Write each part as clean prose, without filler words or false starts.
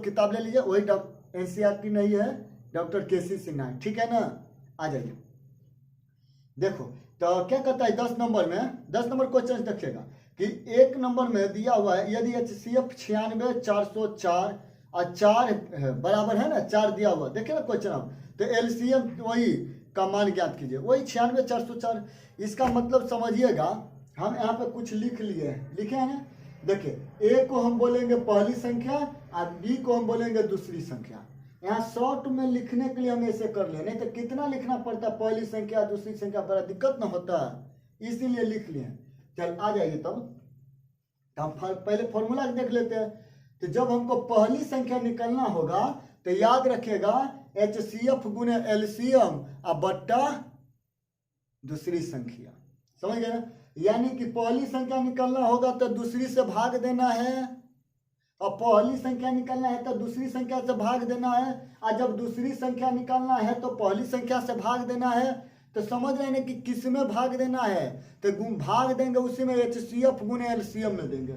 किताब ले लीजिए, वही NCERT नहीं है, डॉक्टर KC सिन्हा है, ठीक है ना। आ जाइए, देखो तो क्या कहता है 10 नंबर में, 10 नंबर क्वेश्चन देखिएगा कि 1 नंबर में दिया हुआ है यदि HCF 96 404 और 4 बराबर है ना, 4 दिया हुआ, देखिए ना क्वेश्चन आप, तो LCM वही का मान ज्ञात कीजिए, वही 96 404। इसका मतलब समझिएगा, हम यहाँ पे कुछ लिख लिए हैं, लिखे हैं ना, देखिए A को हम बोलेंगे पहली संख्या और B को हम बोलेंगे दूसरी संख्या। यहाँ शॉर्ट में लिखने के लिए हम ऐसे कर ले, नहीं तो कितना लिखना पड़ता, पहली संख्या दूसरी संख्या, बड़ा दिक्कत ना होता, इसीलिए लिख लिए। चल आ जाइए तब हम पहले फॉर्मूला देख लेते हैं। तो जब हमको पहली संख्या निकलना होगा तो याद रखिएगा HCF गुने LCM और बट्टा दूसरी संख्या, समझ गए ना। यानी कि पहली संख्या निकलना होगा तो दूसरी से भाग देना है, और पहली संख्या निकलना है तो दूसरी संख्या से भाग देना है, और जब दूसरी संख्या निकालना है तो पहली संख्या से भाग देना है। तो समझ रहे हैं कि किस में भाग देना है, तो भाग देंगे उसी में HCF गुने LCM में देंगे।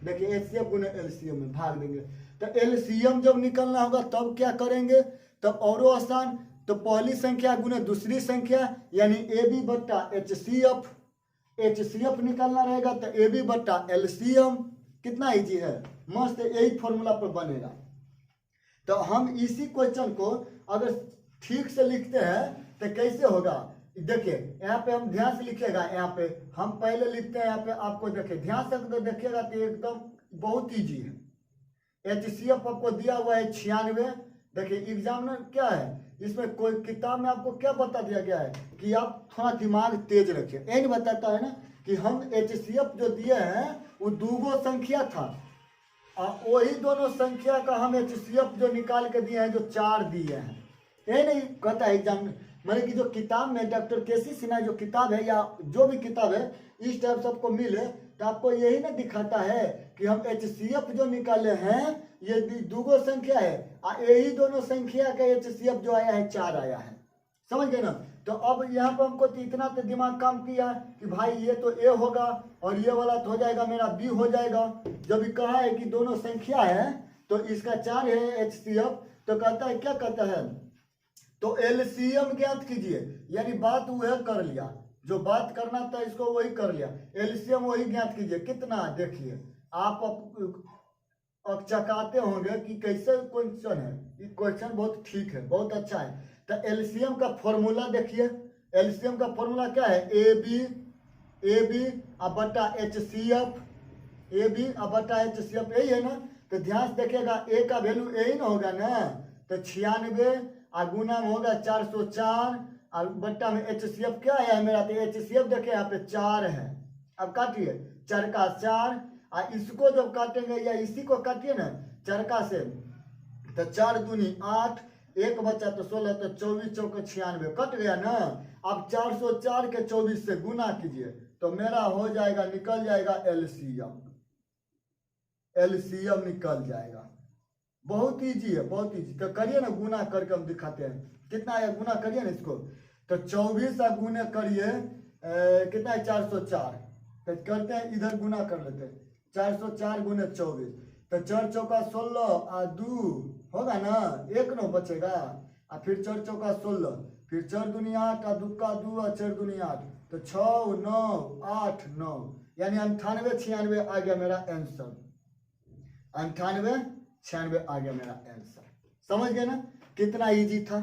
देखिए HCF गुने LCM में भाग देंगे, तो LCM जब निकलना होगा तब क्या करेंगे, तब और आसान, तो पहली संख्या गुने दूसरी संख्या यानी AB बट्टा HCF निकालना रहेगा, तो AB बट्टा LCM। कितना इजी है, मस्त, यही फॉर्मूला पर बनेगा। तो हम इसी क्वेश्चन को अगर ठीक से लिखते हैं तो कैसे होगा, देखिए यहाँ पे हम ध्यान से लिखिएगा, यहाँ पे हम पहले लिखते हैं, यहाँ पे आपको देखिए ध्यान से तो देखिएगा तो एकदम बहुत इजी है। HCF आपको दिया हुआ है 96। देखिए एग्जामिनर क्या है, इसमें कोई किताब में आपको क्या बता दिया गया है कि आप थोड़ा दिमाग तेज रखिए, ये नहीं बताता है ना कि हम HCF जो दिए हैं वो 2 संख्या था, और वही दोनों संख्या का हम HCF जो निकाल के दिए हैं जो 4 दिए हैं, ये नहीं कहता है एग्जाम। मतलब कि जो किताब में डॉक्टर KC सिन्हा जो किताब है या जो भी किताब है इस टाइप से आपको मिले तो आपको यही ना दिखाता है कि हम HCF जो निकाले हैं ये 2 संख्या है, और यही दोनों संख्या का HCF जो आया है 4 आया है, समझ गए ना। तो अब यहाँ पर हमको तो इतना तो दिमाग काम किया कि भाई ये तो A होगा और ये वाला तो हो जाएगा मेरा B हो जाएगा। जब कहा है कि दोनों संख्या है तो इसका 4 है HCF, तो कहता है क्या कहता है, तो LCM ज्ञात कीजिए, यानी बात वह कर लिया, जो बात करना था इसको वही कर लिया, LCM वही ज्ञात कीजिए। कितना, देखिए आप अब चकाते होंगे कि कैसे क्वेश्चन है, ये क्वेश्चन बहुत ठीक है, बहुत अच्छा है। तो LCM का फॉर्मूला देखिए, LCM का फॉर्मूला क्या है, AB अब बट्टा HCF, AB अब बट्टा HCF, यही है ना। तो ध्यान से देखिएगा A का वैल्यू यही ना होगा ना, तो 96 और गुना में होगा 404 और बट्टा में HCF क्या है मेरा, तो HCF देखिए यहाँ पे 4 है। अब काटिए 4 का 4, और इसको जब काटेंगे या इसी को काटिए ना 4 का से, तो 4 दूनी 8, 1 बचा तो 16, तो 24 चौके 96 कट गया ना। अब 404 के 24 से गुना कीजिए तो मेरा हो जाएगा, निकल जाएगा LCM निकल जाएगा। बहुत इजी है, बहुत इजी। तो करिए ना, गुना करके हम दिखाते हैं कितना है, गुना करिए ना इसको, तो 24 से गुना करिए कितना है 404, तो करते हैं इधर गुना कर लेते हैं, 404 गुने 24, तो 4 चौका 16 और 2 होगा ना, 1 9 बचेगा, और फिर 4 चौका 16, फिर 4 दूनी 8 और 2 का 2 और 4 दूनी 8, तो 6 9 8 9, यानी 98 96 आ गया मेरा आंसर, 98 96 आ गया मेरा आंसर। समझ गए ना, कितना इजी था,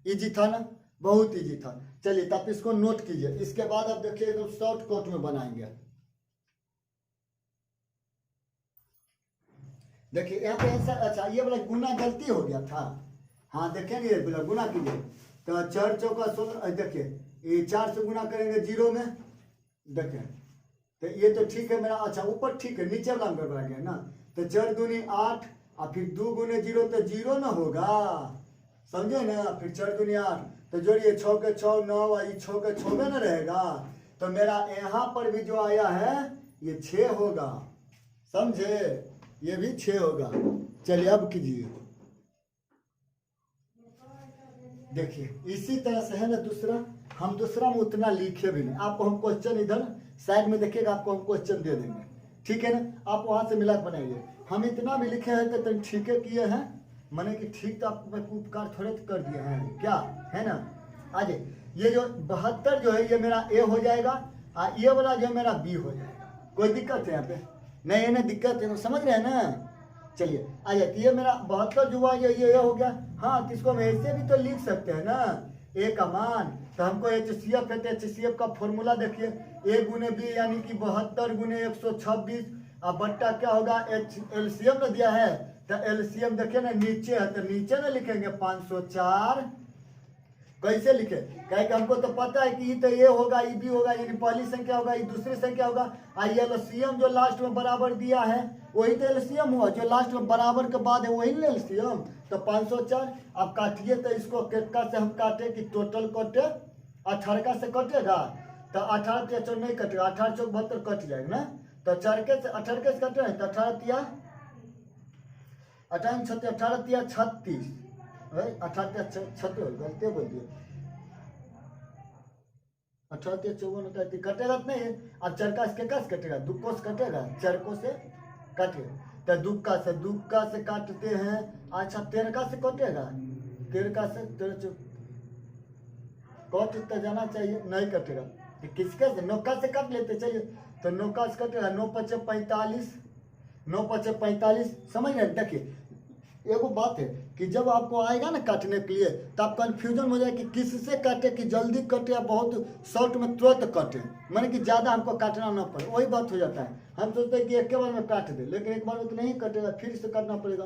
इजी था ना, बहुत इजी था। चलिए तब इसको नोट कीजिए, इसके बाद आप देखिए एकदम शॉर्टकट में बनाएंगे। देखिए यहाँ पे आंसर, अच्छा ये वाला गुना गलती हो गया था, हाँ देखेंगे ये बोला गुना कीजिए, तो 4 चौका 16, देखिए ये 4 से गुना करेंगे 0 में, देखें तो ये तो ठीक है मेरा, अच्छा ऊपर ठीक है, नीचे वाला गड़बड़ा गया ना, तो 4 दूनी 8 और फिर 2 गुने 0 तो 0 ना होगा, समझे ना, फिर 4 दूनी 8, तो जोड़िए 6 के 6 9 और ये 6 के 6 में ना रहेगा, तो मेरा यहाँ पर भी जो आया है ये 6 होगा, समझे, ये भी 6 होगा। चलिए अब कीजिए, देखिए इसी तरह से है ना दूसरा, हम दूसरा में उतना लिखे भी नहीं, आपको हम क्वेश्चन इधर साइड में देखिएगा, आपको हम क्वेश्चन दे देंगे, ठीक है ना, आप वहां से मिला बनाइए। हम इतना भी लिखे हैं तो ठीक है किए हैं, मैंने कि ठीक तो आपको उपकार थोड़े कर दिए हैं क्या, है ना। आज ये जो 72 जो है ये मेरा ए हो जाएगा, और ये वाला जो है मेरा बी हो जाएगा। कोई दिक्कत है यहाँ पे? नहीं ना, दिक्कत है, तो समझ रहे हैं ना। चलिए आ जाती है मेरा 72 जो हुआ ये हो गया। हाँ, तो इसको हम ऐसे भी तो लिख सकते हैं ना, ए का मान। तो हमको HCF है, तो HCF का फॉर्मूला देखिए, ए गुने बी यानी कि 72 गुने 126, अब बट्टा क्या होगा, LCM ने दिया है, तो LCM देखिए ना नीचे है, तो नीचे ना लिखेंगे 504। कैसे लिखे, कहे कि हमको तो पता है कि तो ये होगा, ये भी होगा, यानी पहली संख्या होगा, ये दूसरी संख्या होगा, और LCM जो लास्ट में बराबर दिया है वही तो LCM हुआ, जो लास्ट में बराबर के बाद है वही LCM। तो 504। अब काटिए, तो इसको कितना से हम काटे कि टोटल कटे 18 से कटेगा, तो 18 से 4 नहीं कटेगा, 18 चौक 72 कट जाएगा ना। तो 4 के से 18 के से कटे हैं, तो 18 तिया 36, 18 36 गलती बोल दिए, 18 54 कटेगा तो नहीं है। अब चरका से कैसे कटेगा, दुक्को से कटेगा, चरको से काटे, तो दुक्का से काटते हैं। अच्छा, 13 से कटेगा, 13 से 13 कट तो जाना चाहिए, नहीं कटेगा, तो किसके से 9 से काट लेते। चलिए, तो 9 से कटेगा, 9 5 45, 9 5 45, समझ रहे। देखिए एगो बात है कि जब आपको आएगा ना काटने के लिए, तो आप कंफ्यूजन हो जाए कि किससे काटे, कि जल्दी कटे या बहुत शॉर्ट में तुरंत कटे, माने कि ज़्यादा हमको काटना ना पड़े, वही बात हो जाता है। हम सोचते हैं कि एक बार में काट दे, लेकिन एक बार में तो नहीं कटेगा, फिर से काटना पड़ेगा।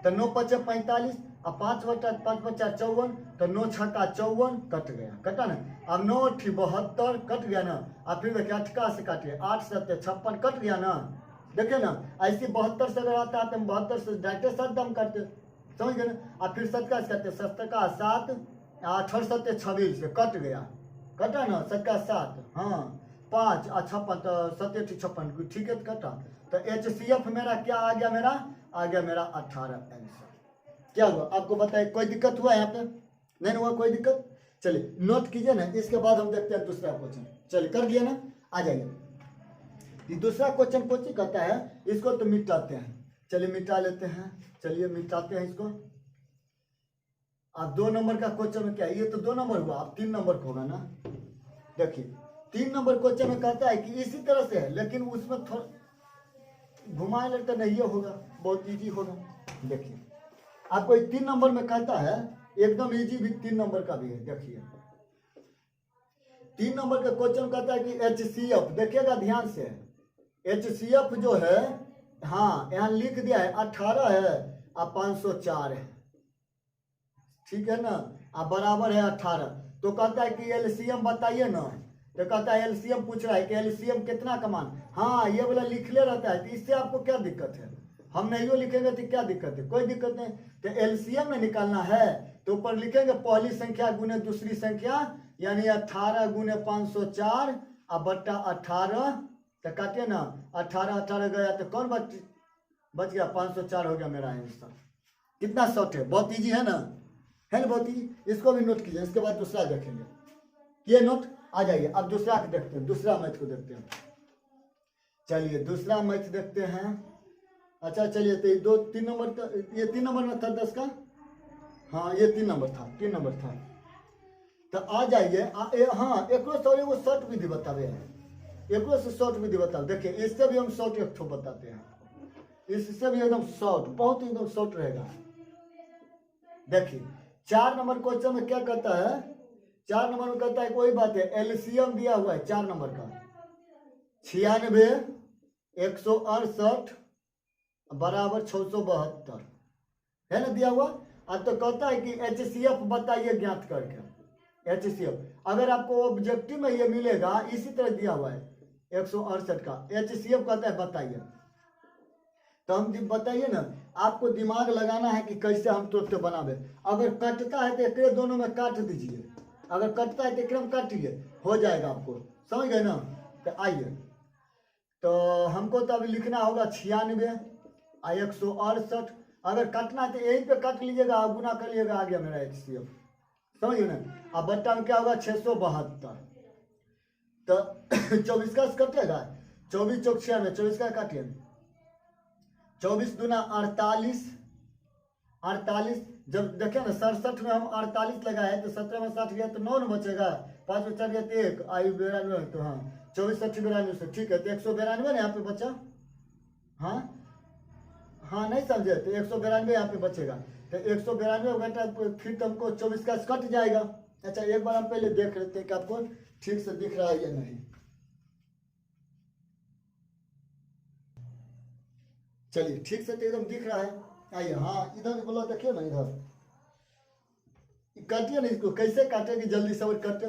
तो 9 5 45, अब 5 बटा 5 बचा 54, तो 9 6 का 54 कट गया, कटा ना। अब 9 8 72 कट गया ना। अब फिर देखिए 8 से काटिए, 8 7 56 कट गया ना। देखिए ना, ऐसे 72 से अगर आता है तो हम 72 से डायरेक्ट 7 दम करते, समझ गए ना। अब फिर 7 का करते, 7 का 7, 8 7 26 से कट गया, कटा ना, 7 का 7, हाँ 5 56, तो 7 56 ठीक है, तो कटा। तो HCF मेरा क्या आ गया, मेरा आ गया मेरा 18 आंसर। क्या हुआ आपको बताए, कोई दिक्कत हुआ यहाँ पे? नहीं हुआ कोई दिक्कत। चलिए नोट कीजिए ना, इसके बाद हम देखते हैं दूसरा क्वेश्चन। चलिए कर दिया ना, आ जाइए। ये दूसरा क्वेश्चन कोची कहता है, इसको तो मिटाते हैं। चलिए मिटा लेते हैं, चलिए मिटाते हैं इसको। अब 2 नंबर का क्वेश्चन में क्या है, ये तो 2 नंबर हुआ, अब 3 नंबर का होगा ना। देखिए 3 नंबर क्वेश्चन में कहता है कि इसी तरह से है, लेकिन उसमें थोड़ा घुमाए लगता नहीं होगा, बहुत इजी होगा। देखिए आपको 3 नंबर में कहता है, एकदम इजी भी 3 नंबर का भी है। देखिए 3 नंबर का क्वेश्चन कहता है कि HCF, देखिएगा ध्यान से, HCF जो है, हाँ यहाँ लिख दिया है 18 है और 504 है, ठीक है ना, अब बराबर है 18। तो कहता है कि LCM बताइए ना, तो कहता है LCM पूछ रहा है कि LCM कितना का मान, हाँ ये वाला लिख ले रहता है, तो इससे आपको क्या दिक्कत है, हम नहीं लिखेंगे तो क्या दिक्कत है, कोई दिक्कत नहीं। तो LCM में निकालना है, तो ऊपर लिखेंगे पहली संख्या गुने दूसरी संख्या, यानी 18 गुने 504 और बट्टा 18, तो काटिए ना, 18 18 गया तो कौन बच गया, 504 हो गया मेरा आंसर। कितना शॉर्ट है, बहुत इजी है ना, है ना, बहुत इजी। इसको भी नोट कीजिए, इसके बाद दूसरा देखेंगे, ये नोट। आ जाइए अब दूसरा देखते हैं, दूसरा मैथ को देखते हैं। चलिए दूसरा मैथ देखते हैं। अच्छा चलिए, तो 3 नंबर का, ये 3 नंबर में था 10 का, हाँ ये 3 नंबर था, 3 नंबर था। तो आ जाइए, हाँ एक सॉरी वो शॉर्ट विधि बतावे हैं, एक से शॉर्ट विधि बताओ। देखिए इससे भी हम शॉर्ट एक बताते हैं, इससे भी एकदम शॉर्ट, बहुत एकदम शॉर्ट रहेगा। देखिए 4 नंबर क्वेश्चन में क्या कहता है, 4 नंबर में कहता है कोई बात है, LCM दिया हुआ है 4 नंबर का, 96 168 बराबर 672 है ना दिया हुआ। अब तो कहता है कि HCF बताइए ज्ञात करके। HCF अगर आपको ऑब्जेक्टिव में ये मिलेगा, इसी तरह दिया हुआ है 168 का, HCF कहता है बताइए। तो हम जब बताइए ना, आपको दिमाग लगाना है कि कैसे हम तुरंत बनावे। अगर कटता है तो एक दोनों में काट दीजिए, अगर कटता है तो एक में काटिए, हो जाएगा आपको, समझ गए ना। तो आइए, तो हमको तो अभी लिखना होगा 96 और 168, अगर काटना है तो यहीं पे काट लीजिएगा, गुना कर लीजिएगा, आ गया मेरा HCF, समझ गए ना। अब बट्टा में क्या होगा 672, तो 24 का कटेगा, 24 चौक 96, 24 का काटिए, 24 दूना 48 48 जब देखे ना 67 में हम 48 लगाए तो 17 में 60 गया तो 9 न बचेगा, 5 में 4 गया तो 1 आयु 92 तो हाँ 24 60 92 से ठीक है तो 192 ना यहाँ पे बचा। हाँ हाँ नहीं समझे तो 192 यहाँ पे बचेगा तो 192 घंटा फिर तो हमको 24 का कट जाएगा। अच्छा एक बार हम पहले देख लेते हैं कि आपको ठीक से दिख रहा है या नहीं। चलिए ठीक से तो एकदम दिख रहा है। आइए हाँ इधर बोलो देखिए ना इधर काटिए ना इसको, कैसे काटेगी जल्दी से और कटे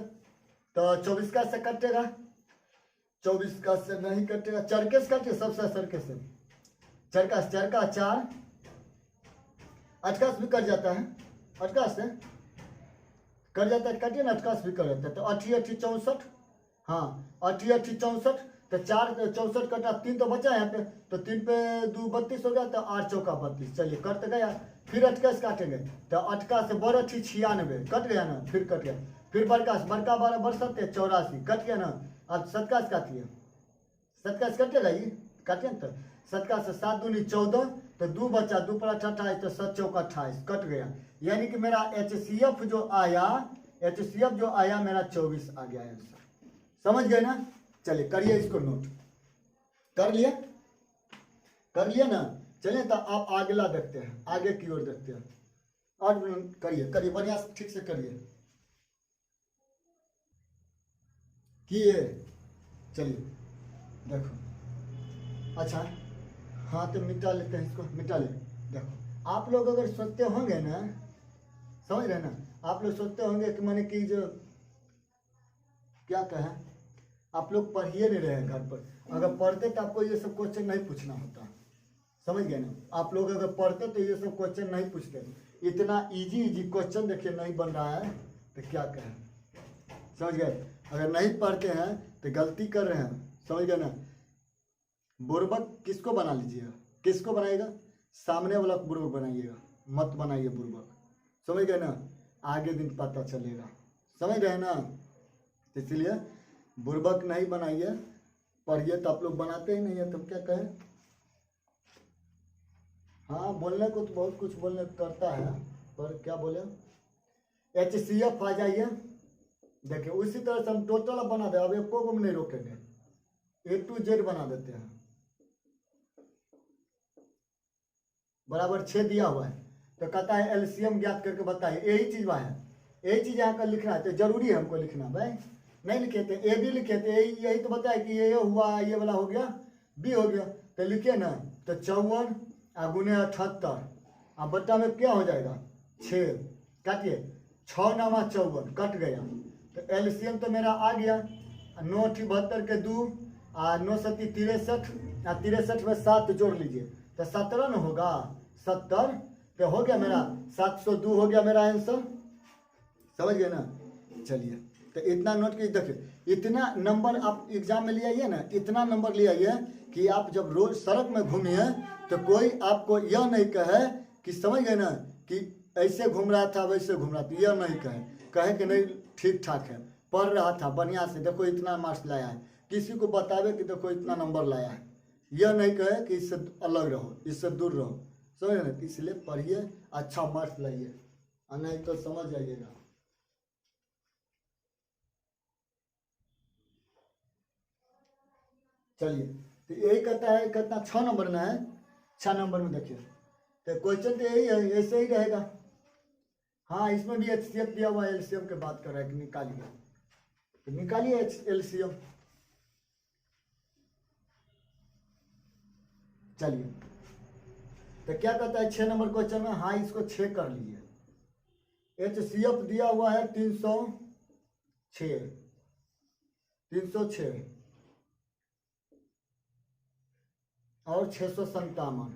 तो 24 का से कटेगा, 24 का से नहीं कटेगा, चरके से काटिए सबसे सरके से, चरका 4 अटकास भी कट जाता है, अटकास से कट जाता है काटिए ना, अटकास भी कट जाता है तो 88 64 हाँ 88 64 तो 4 64 कटा 3 तो बचा यहाँ पे तो 3 पे 2 32 हो गया तो 8 चौका 32। चलिए कट गया फिर अटकास काटेंगे तो अटका से बड़ा 96 कट गया ना, फिर कट गया फिर बरकास बड़का 12 बरसत 84 कट गया ना। अब सतकास काटिए, सतकास कटेगा ये काटिए ना तो सतका से 7 दूनी 14 तो 2 बचा 2 पर 28 तो 7 चौका 28 कट गया। यानी कि मेरा HCF जो आया, HCF जो आया मेरा 24 आ गया आंसर। समझ गए ना। चलिए करिए इसको नोट, कर लिया, कर लिया ना। चलिए तो आप अगला देखते हैं, आगे की ओर देखते हैं और करिए करिए बढ़िया ठीक से करिए किए। चलिए देखो अच्छा हाँ तो मिटा लेते हैं इसको, मिटा ले। देखो आप लोग अगर सोचते होंगे ना, समझ रहे ना, आप लोग सोचते होंगे कि मैंने कि जो क्या कहा आप लोग पढ़िए नहीं रहे घर पर, अगर पढ़ते तो आपको ये सब क्वेश्चन नहीं पूछना होता। समझ गए ना, आप लोग अगर पढ़ते तो ये सब क्वेश्चन नहीं पूछते। इतना इजी इजी क्वेश्चन देखिए नहीं बन रहा है तो क्या कहें। समझ गए, अगर नहीं पढ़ते हैं तो गलती कर रहे हैं। समझ गए ना। बुर्बक किसको बना लीजिएगा, किसको बनाइएगा, सामने वाला को बुर्बक बनाइएगा, मत बनाइए बुर्बक। समझ गए ना, आगे दिन पता चलेगा। समझ रहे ना, इसलिए बुर्बक नहीं बनाइए, पढ़िए तो आप लोग बनाते ही नहीं है तो क्या कहें। हाँ बोलने को तो बहुत कुछ बोलने करता है पर क्या बोले। HCF आ जाइए, देखिए उसी तरह से हम टोटल बना दे, अब एक को नहीं रोकेंगे, A to Z बना देते हैं। बराबर 6 दिया हुआ है तो कहता है LCM ज्ञात करके बताइए, यही चीज वहाँ है, यही चीज यहाँ पर लिखना है तो जरूरी है हमको लिखना। भाई नहीं लिखे थे A भी लिखे थे, यही तो बताया कि ये हुआ, ये वाला हो गया B हो गया तो लिखे ना तो 54 गुने 78 अब बट्टा में क्या हो जाएगा 6 काटिए 6 नामा 54 कट गया तो LCM तो मेरा आ गया 9 72 के 2 9 7 63 63 में 7 जोड़ लीजिए तो 17 न होगा 70 तो हो गया मेरा 702 हो गया मेरा आंसर। समझ गए ना। चलिए तो इतना नोट कीजिए, देखिए इतना नंबर आप एग्जाम में ले आइए ना, इतना नंबर ले आइए कि आप जब रोज सड़क में घूमिए तो कोई आपको यह नहीं कहे कि समझ गए ना कि ऐसे घूम रहा था वैसे घूम रहा था, यह नहीं कहे कि नहीं ठीक ठाक है, पढ़ रहा था बढ़िया से, देखो इतना मार्क्स लाया है, किसी को बतावे कि देखो इतना नंबर लाया है, यह नहीं कहे कि इससे अलग रहो, इससे दूर रहो। समझ ना, इसलिए पढ़िए अच्छा मार्क्स लाइए और नहीं तो समझ जाइएगा। चलिए तो यही कहता है, कितना 6 नंबर में है, 6 नंबर में देखिए तो क्वेश्चन तो यही है, ऐसे ही रहेगा। हाँ इसमें भी HCF दिया हुआ है, LCM की बात कर रहा है कि निकालिए तो निकालिए LCM। चलिए तो क्या कहता है 6 नंबर क्वेश्चन में, हाँ इसको 6 कर लीजिए। HCF दिया हुआ है 306 और 657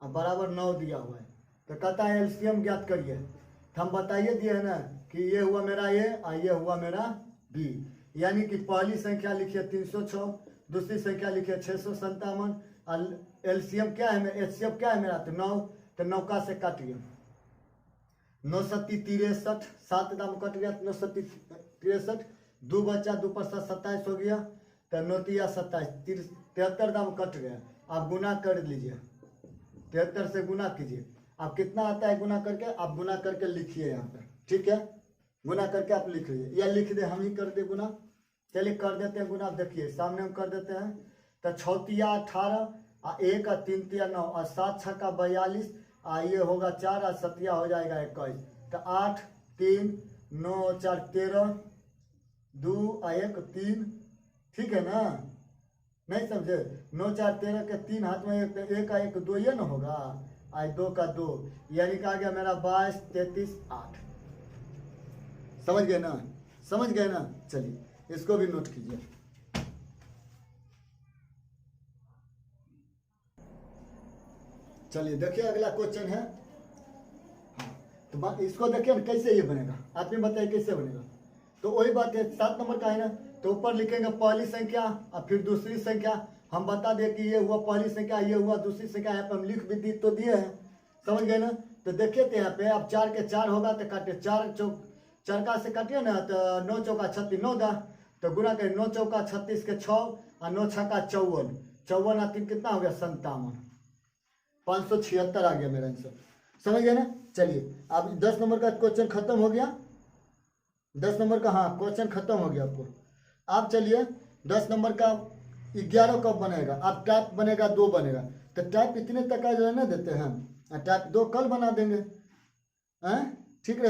और बराबर 9 दिया हुआ है तो कहता है LCM ज्ञात करिए। तो हम बताइए दिए है ना कि ये हुआ मेरा A और ये हुआ मेरा B, यानी कि पहली संख्या लिखिए 306, दूसरी संख्या लिखिए 657 और LCM क्या है, HCF क्या है मेरा तो 9, तो 9 का से काटिए 9 सत्ती 63 7 दाम कट गया 9 सत्ती 63 2 बचा 2 पर 7 27 हो गया तो 9 तिया 27 73 दाम कट गया। आप गुना कर लीजिए 73 से गुना कीजिए। आप कितना आता है गुना करके, आप गुना करके लिखिए यहाँ पे, ठीक है। गुना करके आप लिख लीजिए या लिख दे, हम ही कर दे गुना। चलिए कर देते हैं गुना, देखिए सामने हम कर देते हैं। तो 6 तिया 18 और 1 और 3 तिया 9 और 7 छक्का 42 ये होगा 4 और 7 हो जाएगा 21। तो 8 3 9 4 13 2 और 1 3, ठीक है ना, नहीं समझे। 9 4 13 के 3 हाथ में 1 का 1 2 ये ना होगा, आज 2 का 2, यानी कि आ गया मेरा 22 33 8। समझ गए ना, समझ गए ना। चलिए इसको भी नोट कीजिए। चलिए देखिए अगला क्वेश्चन है। हाँ तो इसको देखिए ना कैसे ये बनेगा, आप ही बताइए कैसे बनेगा। तो वही बात है, 7 नंबर का है ना, तो ऊपर लिखेंगे पहली संख्या और फिर दूसरी संख्या। हम बता दें कि ये हुआ पहली संख्या, ये हुआ दूसरी संख्या, यहाँ पे हम लिख भी तो दिए हैं, समझ गए ना। तो देखिए तो यहाँ पे अब 4 के 4 होगा तो काटे 4 चौक 4 का से काटिए ना, तो 9 चौका 36 9 दा, तो गुना करें 9 चौका 36 के 6 और 9 छक्का 54, 54 और 3 कितना हो गया 57, 576 आ गया मेरा आंसर, समझ गए ना। चलिए अब 10 नंबर का क्वेश्चन खत्म हो गया, 10 नंबर का हाँ क्वेश्चन खत्म हो गया आपको। आप चलिए 10 नंबर का 11 कब बनेगा, अब टाइप बनेगा 2 बनेगा, तो टाइप इतने तक का जो है ना देते हैं, टाइप 2 कल बना देंगे हैं।